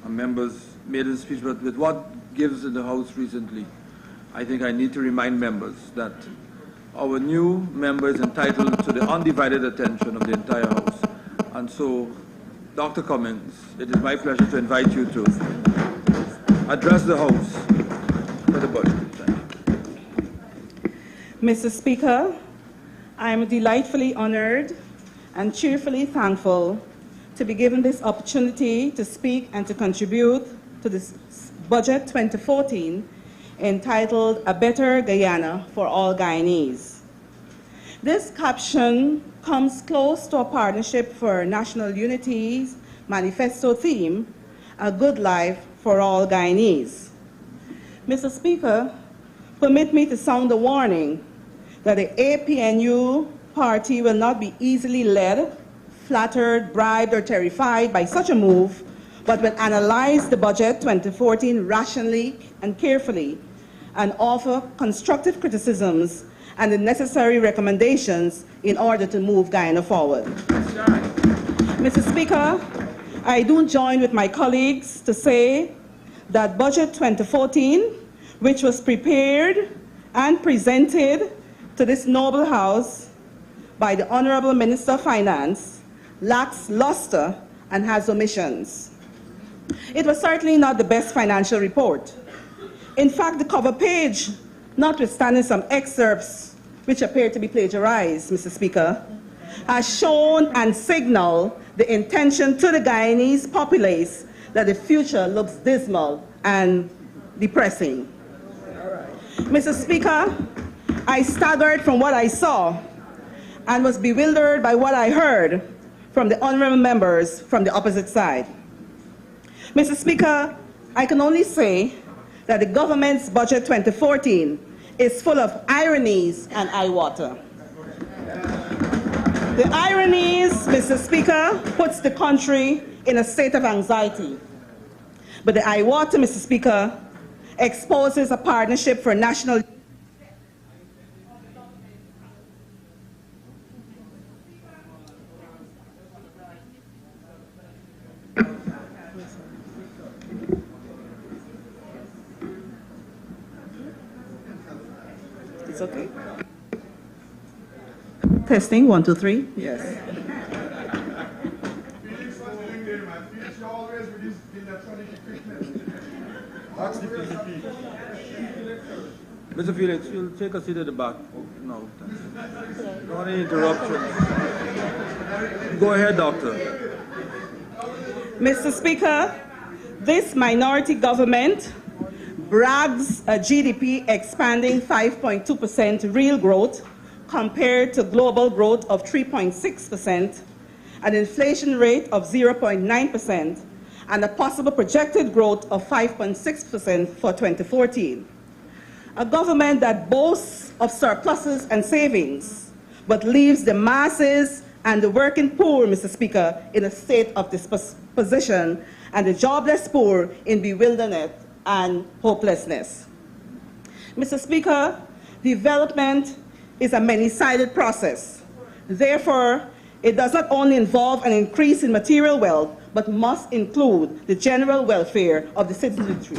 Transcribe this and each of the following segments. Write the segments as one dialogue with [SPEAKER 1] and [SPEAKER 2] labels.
[SPEAKER 1] members made a speech, but with what gives in the House recently, I think I need to remind members that our new member is entitled to the undivided attention of the entire House. And so, Dr. Cummings, it is my pleasure to invite you to address the House for the budget.
[SPEAKER 2] Mr. Speaker, I am delightfully honored and cheerfully thankful to be given this opportunity to speak and to contribute to this Budget 2014 entitled A Better Guyana for All Guyanese. This caption comes close to a Partnership for National Unity's manifesto theme, A Good Life for All Guyanese. Mr. Speaker, permit me to sound a warning that the APNU party will not be easily led, flattered, bribed, or terrified by such a move, but will analyze the budget 2014 rationally and carefully and offer constructive criticisms and the necessary recommendations in order to move Guyana forward. Mr. Speaker, I do join with my colleagues to say that Budget 2014, which was prepared and presented to this noble House by the Honorable Minister of Finance, lacks luster and has omissions. It was certainly not the best financial report. In fact, the cover page, notwithstanding some excerpts which appear to be plagiarized, Mr. Speaker, has shown and signaled the intention to the Guyanese populace that the future looks dismal and depressing. Mr. Speaker, I staggered from what I saw and was bewildered by what I heard from the honorable members from the opposite side. Mr. Speaker, I can only say that the government's Budget 2014 is full of ironies and eye water. The ironies, Mr. Speaker, puts the country in a state of anxiety. But the eye water, Mr. Speaker, exposes a partnership for national It's okay. Testing, 1, 2, 3. Yes.
[SPEAKER 1] Mr. Felix, you'll take a seat at the back. No, no any interruptions. Go ahead, Doctor.
[SPEAKER 2] Mr. Speaker, this minority government brags a GDP expanding 5.2% real growth compared to global growth of 3.6%, an inflation rate of 0.9%, and a possible projected growth of 5.6% for 2014. A government that boasts of surpluses and savings, but leaves the masses and the working poor, Mr. Speaker, in a state of disposition, and the jobless poor in bewilderment and hopelessness. Mr. Speaker, development is a many-sided process. Therefore, it does not only involve an increase in material wealth, but must include the general welfare of the citizenry.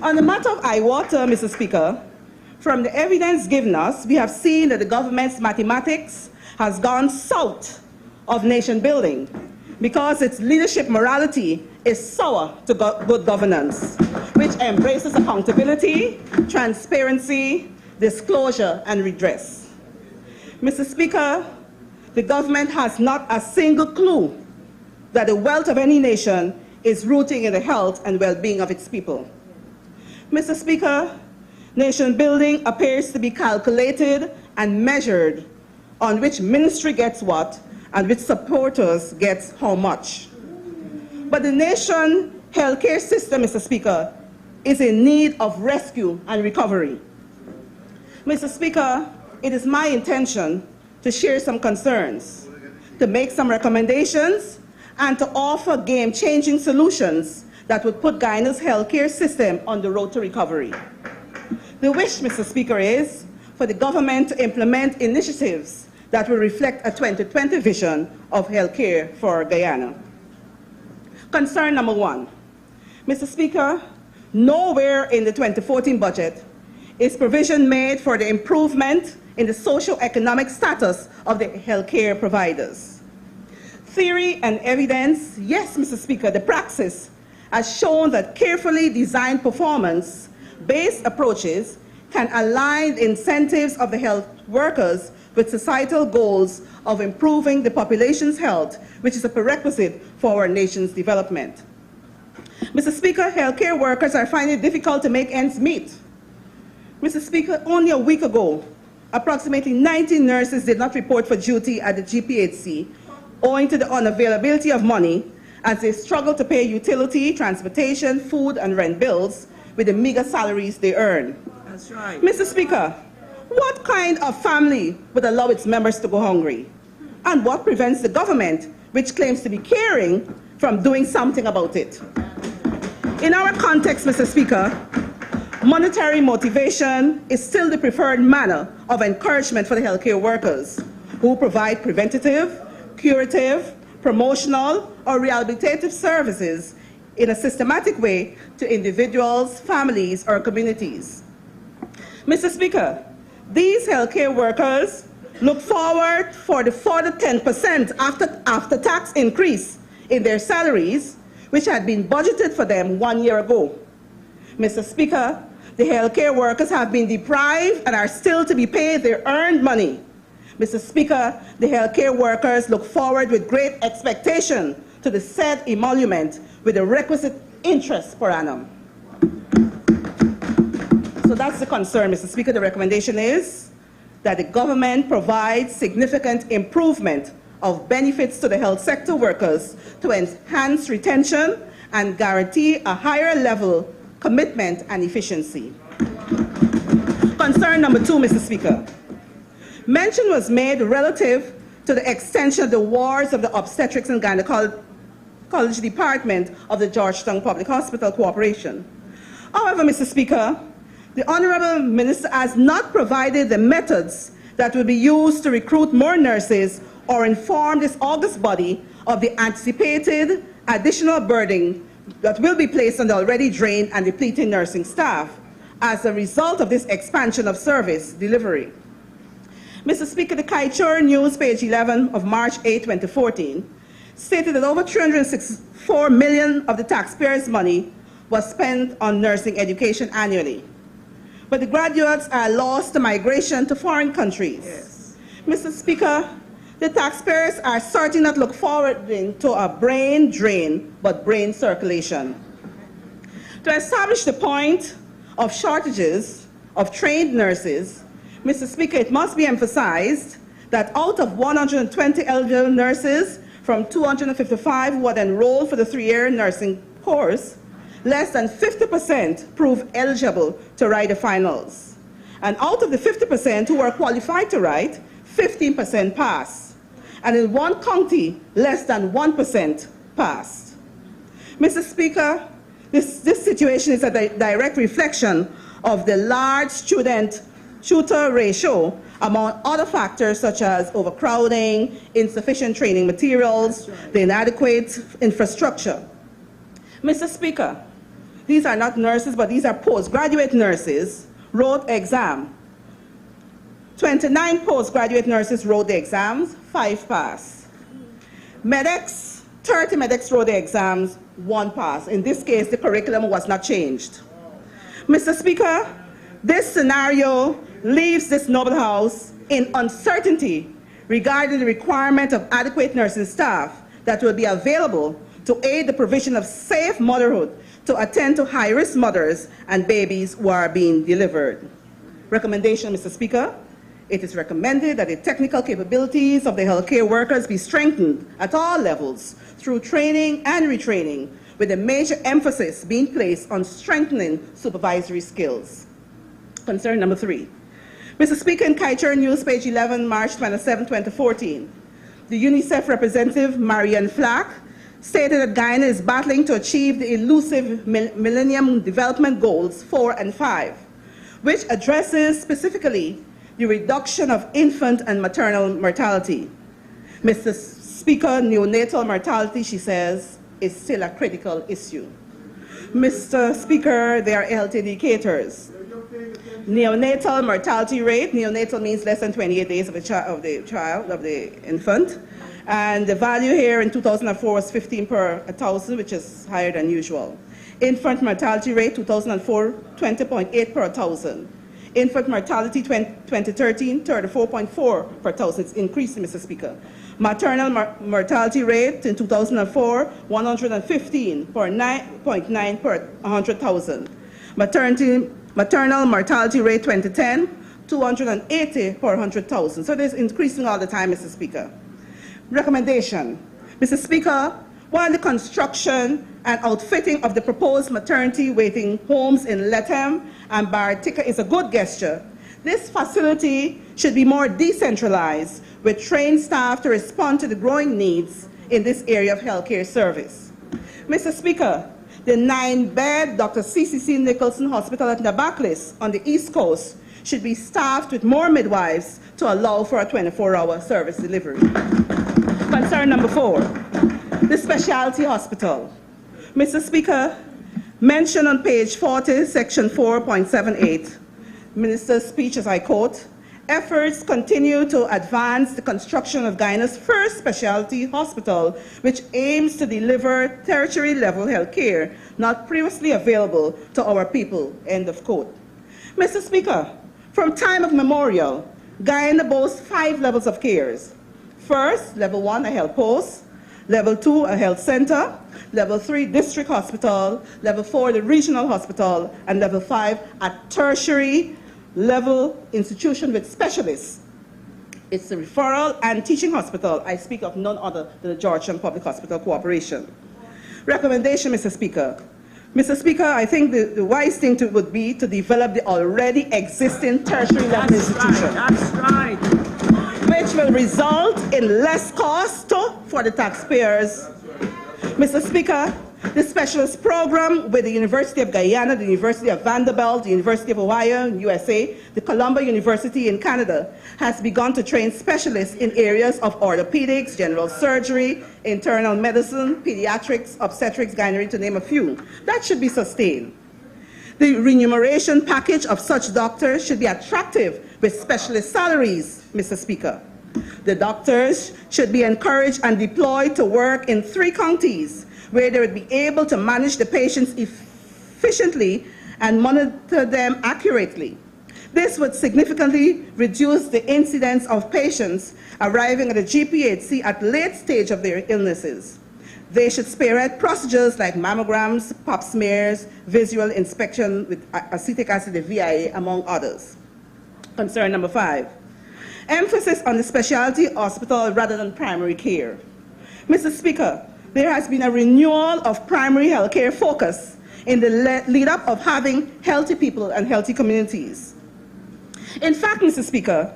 [SPEAKER 2] On the matter of eye water, Mr. Speaker, from the evidence given us, we have seen that the government's mathematics has gone south of nation building because its leadership morality is sour to good governance, which embraces accountability, transparency, disclosure, and redress. Mr. Speaker, the government has not a single clue that the wealth of any nation is rooting in the health and well-being of its people. Mr. Speaker, nation building appears to be calculated and measured on which ministry gets what and which supporters gets how much. But the nation healthcare system, Mr. Speaker, is in need of rescue and recovery. Mr. Speaker, it is my intention to share some concerns, to make some recommendations, and to offer game-changing solutions that would put Guyana's healthcare system on the road to recovery. The wish, Mr. Speaker, is for the government to implement initiatives that will reflect a 2020 vision of healthcare for Guyana. Concern number one. Mr. Speaker, nowhere in the 2014 budget is provision made for the improvement in the socio-economic status of the healthcare providers. Theory and evidence, yes, Mr. Speaker, the praxis has shown that carefully designed performance-based approaches can align the incentives of the health workers with societal goals of improving the population's health, which is a prerequisite for our nation's development. Mr. Speaker, healthcare workers are finding it difficult to make ends meet. Mr. Speaker, only a week ago, approximately 90 nurses did not report for duty at the GPHC owing to the unavailability of money as they struggle to pay utility, transportation, food, and rent bills with the meager salaries they earn.
[SPEAKER 3] That's right.
[SPEAKER 2] Mr. Speaker, what kind of family would allow its members to go hungry? And what prevents the government, which claims to be caring, from doing something about it? In our context, Mr. Speaker, monetary motivation is still the preferred manner of encouragement for the healthcare workers who provide preventative, curative, promotional, or rehabilitative services in a systematic way to individuals, families, or communities. Mr. Speaker, these healthcare workers look forward for the further 10% after-tax increase in their salaries, which had been budgeted for them 1 year ago. Mr. Speaker, the healthcare workers have been deprived and are still to be paid their earned money. Mr. Speaker, the healthcare workers look forward with great expectation to the said emolument with the requisite interest per annum. So that's the concern, Mr. Speaker. The recommendation is that the government provides significant improvement of benefits to the health sector workers to enhance retention and guarantee a higher level commitment and efficiency. Concern number two, Mr. Speaker. Mention was made relative to the extension of the wards of the Obstetrics and Gynecology Department of the Georgetown Public Hospital Corporation. However, Mr. Speaker, the Honorable Minister has not provided the methods that will be used to recruit more nurses or inform this august body of the anticipated additional burden that will be placed on the already drained and depleting nursing staff as a result of this expansion of service delivery. Mr. Speaker, the Kaichur News, page 11 of March 8, 2014, stated that over $364 million of the taxpayers' money was spent on nursing education annually. But the graduates are lost to migration to foreign countries.
[SPEAKER 3] Yes.
[SPEAKER 2] Mr. Speaker, the taxpayers are certainly not look forward to a brain drain, but brain circulation. To establish the point of shortages of trained nurses, Mr. Speaker, it must be emphasized that out of 120 eligible nurses from 255 who had enrolled for the 3-year nursing course, less than 50% proved eligible to write the finals. And out of the 50% who were qualified to write, 15% passed. And in one county, less than 1% passed. Mr. Speaker, this situation is a direct reflection of the large student-tutor ratio, among other factors such as overcrowding, insufficient training materials, the inadequate infrastructure. Mr. Speaker, these are not nurses, but these are postgraduate nurses, wrote exam. 29 postgraduate nurses wrote the exams, 5 passed. Medics, 30 medics wrote the exams, 1 passed. In this case, the curriculum was not changed. Mr. Speaker, this scenario leaves this noble House in uncertainty regarding the requirement of adequate nursing staff that will be available to aid the provision of safe motherhood to attend to high-risk mothers and babies who are being delivered. Recommendation, Mr. Speaker, it is recommended that the technical capabilities of the healthcare workers be strengthened at all levels through training and retraining, with a major emphasis being placed on strengthening supervisory skills. Concern number 3. Mr. Speaker, in Kaichur News, page 11, March 27, 2014, the UNICEF representative, Marianne Flack, stated that Guyana is battling to achieve the elusive Millennium Development Goals 4 and 5, which addresses specifically the reduction of infant and maternal mortality. Mr. Speaker, neonatal mortality, she says, is still a critical issue. Mr. Speaker, there are health indicators. Neonatal mortality rate, neonatal means less than 28 days of the infant. And the value here in 2004 was 15 per 1,000, which is higher than usual. Infant mortality rate, 2004, 20.8 per 1,000. Infant mortality 2013, 34.4 per 1,000. It's increasing, Mr. Speaker. Maternal mortality rate in 2004, 115 per 9.9 per 100,000. Maternal mortality rate 2010, 280 per 100,000. So it is increasing all the time, Mr. Speaker. Recommendation. Mr. Speaker, while the construction and outfitting of the proposed maternity waiting homes in Lethem and Baratika is a good gesture, this facility should be more decentralized with trained staff to respond to the growing needs in this area of healthcare service. Mr. Speaker, the 9-bed Dr. C.C.C. Nicholson Hospital at Nabaklis on the East Coast should be staffed with more midwives to allow for a 24-hour service delivery. Concern number 4, the specialty hospital. Mr. Speaker, mentioned on page 40, section 4.78, Minister's speech, as I quote, efforts continue to advance the construction of Guyana's first specialty hospital, which aims to deliver tertiary-level health care not previously available to our people, end of quote. Mr. Speaker, from time of memorial, Guyana boasts 5 levels of cares. First, level 1, a health post. Level 2, a health center. Level 3, district hospital. Level 4, the regional hospital. And level 5, a tertiary level institution with specialists. It's a referral and teaching hospital. I speak of none other than the Georgetown Public Hospital Corporation. Recommendation, Mr. Speaker. Mr. Speaker, I think the wise thing would be to develop the already existing tertiary level institution.
[SPEAKER 3] That's right.
[SPEAKER 2] Which will result in less cost for the taxpayers. Mr. Speaker, the specialist program with the University of Guyana, the University of Vanderbilt, the University of Ohio in USA, the Columbia University in Canada, has begun to train specialists in areas of orthopedics, general surgery, internal medicine, pediatrics, obstetrics, gynecology, to name a few. That should be sustained. The remuneration package of such doctors should be attractive with specialist salaries, Mr. Speaker. The doctors should be encouraged and deployed to work in 3 counties where they would be able to manage the patients efficiently and monitor them accurately. This would significantly reduce the incidence of patients arriving at a GPHC at late stage of their illnesses. They should spearhead procedures like mammograms, pap smears, visual inspection with acetic acid, the VIA, among others. Concern number 5, emphasis on the specialty hospital rather than primary care. Mr. Speaker, there has been a renewal of primary health care focus in the lead up of having healthy people and healthy communities. In fact, Mr. Speaker,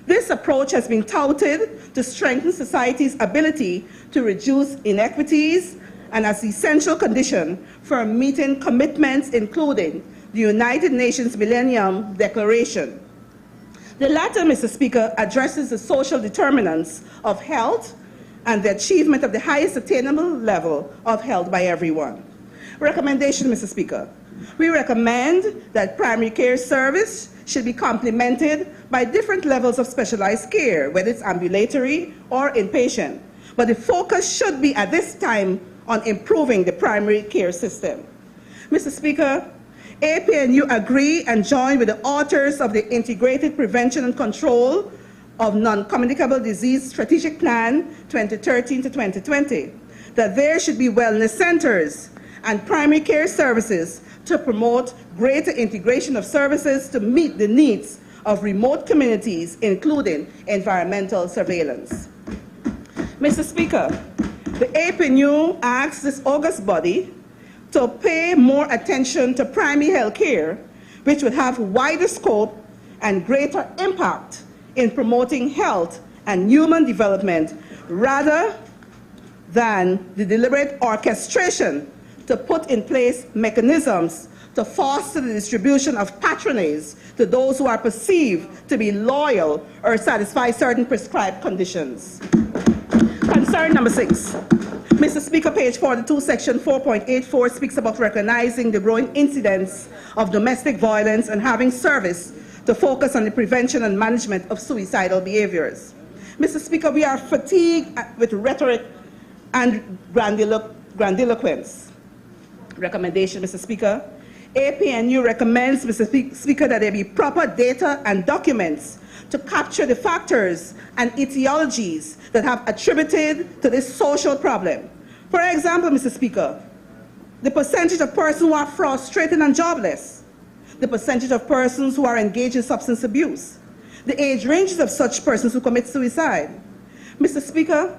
[SPEAKER 2] this approach has been touted to strengthen society's ability to reduce inequities and as an essential condition for meeting commitments including the United Nations Millennium Declaration. The latter, Mr. Speaker, addresses the social determinants of health and the achievement of the highest attainable level of health by everyone. Recommendation, Mr. Speaker. We recommend that primary care service should be complemented by different levels of specialized care, whether it's ambulatory or inpatient. But the focus should be at this time on improving the primary care system. Mr. Speaker, APNU agree and join with the authors of the Integrated Prevention and Control of Non-Communicable Disease Strategic Plan 2013 to 2020, that there should be wellness centers and primary care services to promote greater integration of services to meet the needs of remote communities, including environmental surveillance. Mr. Speaker, the APNU asks this august body to pay more attention to primary health care, which would have wider scope and greater impact in promoting health and human development rather than the deliberate orchestration to put in place mechanisms to foster the distribution of patronage to those who are perceived to be loyal or satisfy certain prescribed conditions. Concern number 6. Mr. Speaker, page 42, section 4.84 speaks about recognizing the growing incidence of domestic violence and having service to focus on the prevention and management of suicidal behaviors. Mr. Speaker, we are fatigued with rhetoric and grandiloquence. Recommendation, Mr. Speaker. APNU recommends, Mr. Speaker, that there be proper data and documents to capture the factors and etiologies that have attributed to this social problem. For example, Mr. Speaker, the percentage of persons who are frustrated and jobless, the percentage of persons who are engaged in substance abuse, the age ranges of such persons who commit suicide. Mr. Speaker,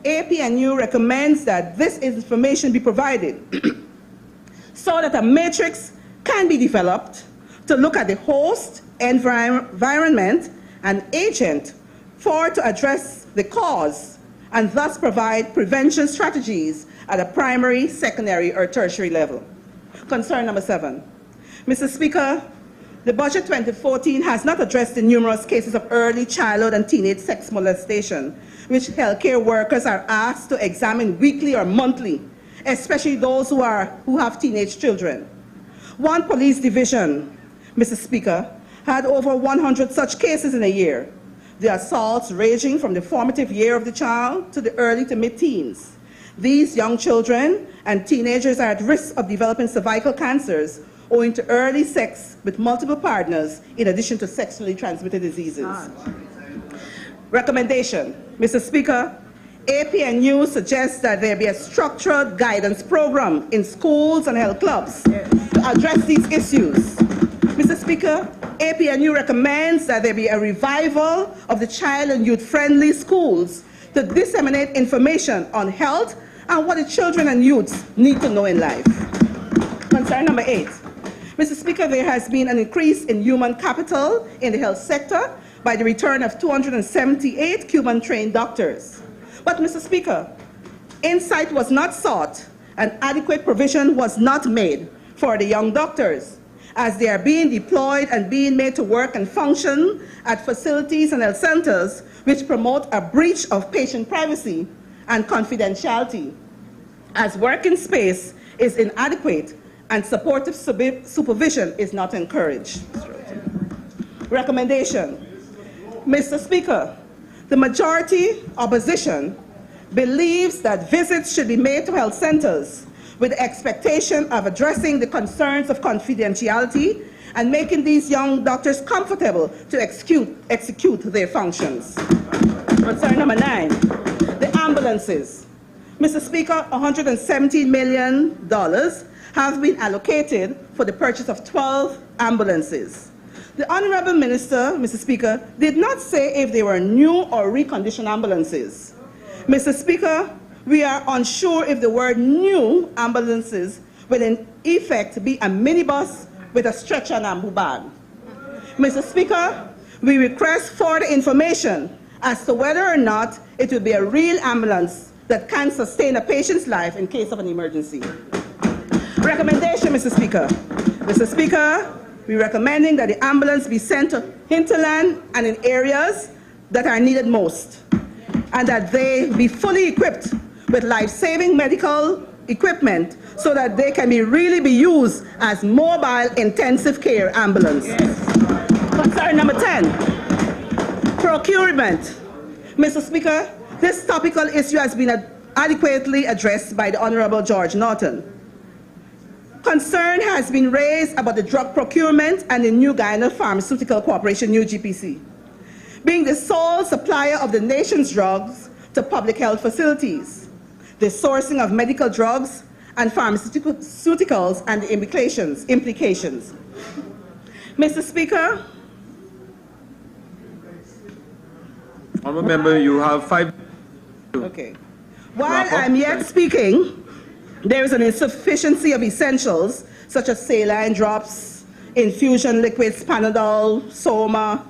[SPEAKER 2] APNU recommends that this information be provided so that a matrix can be developed to look at the host, environment, and agent to address the cause and thus provide prevention strategies at a primary, secondary, or tertiary level. Concern number 7. Mr. Speaker, the Budget 2014 has not addressed the numerous cases of early childhood and teenage sex molestation, which healthcare workers are asked to examine weekly or monthly, especially those who have teenage children. One police division, Mr. Speaker, had over 100 such cases in a year. The assaults ranging from the formative year of the child to the early to mid-teens. These young children and teenagers are at risk of developing cervical cancers owing to early sex with multiple partners in addition to sexually transmitted diseases. Recommendation, Mr. Speaker, APNU suggests that there be a structured guidance program in schools and health clubs to address these issues. Mr. Speaker, APNU recommends that there be a revival of the child and youth-friendly schools to disseminate information on health and what the children and youths need to know in life. Concern number 8. Mr. Speaker, there has been an increase in human capital in the health sector by the return of 278 Cuban-trained doctors. But, Mr. Speaker, insight was not sought and adequate provision was not made for the young doctors, as they are being deployed and being made to work and function at facilities and health centers which promote a breach of patient privacy and confidentiality, as working space is inadequate and supportive supervision is not encouraged. Recommendation. Mr. Speaker, the majority opposition believes that visits should be made to health centers with the expectation of addressing the concerns of confidentiality and making these young doctors comfortable to execute their functions. Concern number 9, the ambulances. Mr. Speaker, $117 million have been allocated for the purchase of 12 ambulances. The Honorable Minister, Mr. Speaker, did not say if they were new or reconditioned ambulances. Mr. Speaker, we are unsure if the word new ambulances will in effect be a minibus with a stretcher and ambu bag. Mr. Speaker, we request further information as to whether or not it will be a real ambulance that can sustain a patient's life in case of an emergency. Recommendation, Mr. Speaker. Mr. Speaker, we're recommending that the ambulance be sent to hinterland and in areas that are needed most, and that they be fully equipped with life-saving medical equipment so that they can really be used as mobile intensive care ambulance. Yes. Concern number 10, procurement. Mr. Speaker, this topical issue has been adequately addressed by the Honorable George Norton. Concern has been raised about the drug procurement and the New Guyana Pharmaceutical Corporation, UGPC, being the sole supplier of the nation's drugs to public health facilities, the sourcing of medical drugs and pharmaceuticals and the implications. Mr. Speaker.
[SPEAKER 1] Honourable Member, you have 5 minutes.
[SPEAKER 2] Okay. While I'm yet speaking, there is an insufficiency of essentials such as saline drops, infusion liquids, Panadol, Soma.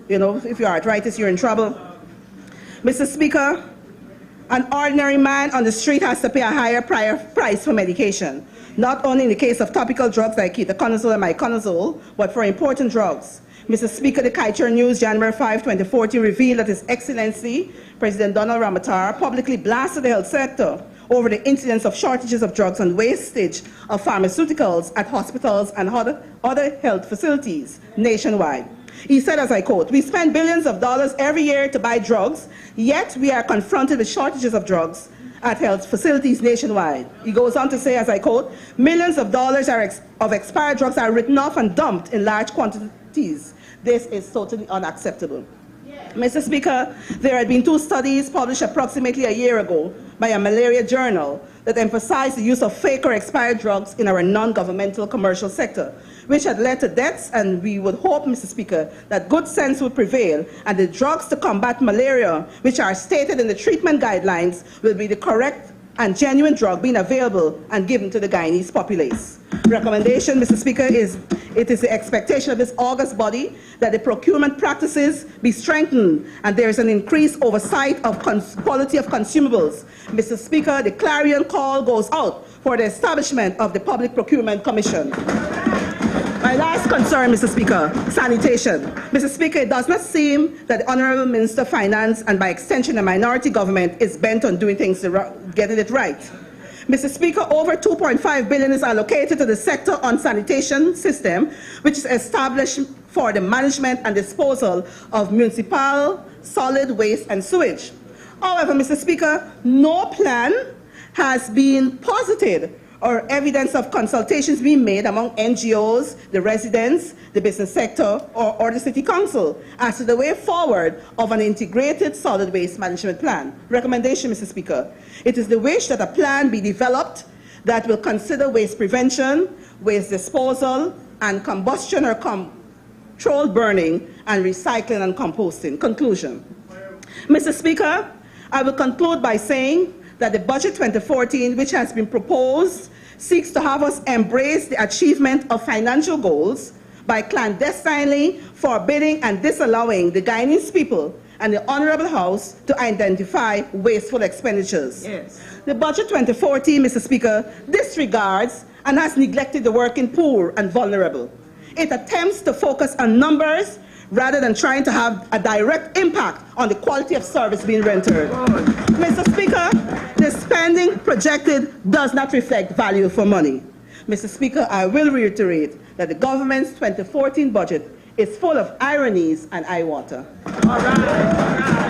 [SPEAKER 2] You know, if you're arthritis, you're in trouble. Mr. Speaker, an ordinary man on the street has to pay a higher price for medication, not only in the case of topical drugs like ketoconazole and miconazole, but for important drugs. Mr. Speaker, the Kaiser News, January 5, 2014, revealed that His Excellency President Donald Ramotar publicly blasted the health sector over the incidence of shortages of drugs and wastage of pharmaceuticals at hospitals and other health facilities nationwide. He said, as I quote, "We spend billions of dollars every year to buy drugs, yet we are confronted with shortages of drugs at health facilities nationwide." He goes on to say, as I quote, "Millions of dollars of expired drugs are written off and dumped in large quantities. This is totally unacceptable." Mr. Speaker, there had been 2 studies published approximately a year ago by a malaria journal that emphasized the use of fake or expired drugs in our non-governmental commercial sector, which had led to deaths, and we would hope, Mr. Speaker, that good sense would prevail and the drugs to combat malaria, which are stated in the treatment guidelines, will be the correct and genuine drug being available and given to the Guyanese populace. Recommendation, Mr. Speaker, is it is the expectation of this august body that the procurement practices be strengthened and there is an increased oversight of quality of consumables. Mr. Speaker, the clarion call goes out for the establishment of the Public Procurement Commission. My last concern, Mr. Speaker, sanitation. Mr. Speaker, it does not seem that the Honourable Minister of Finance and by extension the minority government is bent on doing things, getting it right. Mr. Speaker, over $2.5 billion is allocated to the sector on sanitation system, which is established for the management and disposal of municipal solid waste and sewage. However, Mr. Speaker, no plan has been posited or evidence of consultations being made among NGOs, the residents, the business sector, or the City Council as to the way forward of an integrated solid waste management plan. Recommendation, Mr. Speaker. It is the wish that a plan be developed that will consider waste prevention, waste disposal, and combustion or controlled burning, and recycling and composting. Conclusion. Mr. Speaker, I will conclude by saying that the Budget 2014, which has been proposed, seeks to have us embrace the achievement of financial goals by clandestinely forbidding and disallowing the Guyanese people and the Honourable House to identify wasteful expenditures. Yes. The Budget 2014, Mr. Speaker, disregards and has neglected the working poor and vulnerable. It attempts to focus on numbers rather than trying to have a direct impact on the quality of service being rendered. Mr. Speaker, the spending projected does not reflect value for money. Mr. Speaker, I will reiterate that the government's 2014 budget is full of ironies and eye water. All right.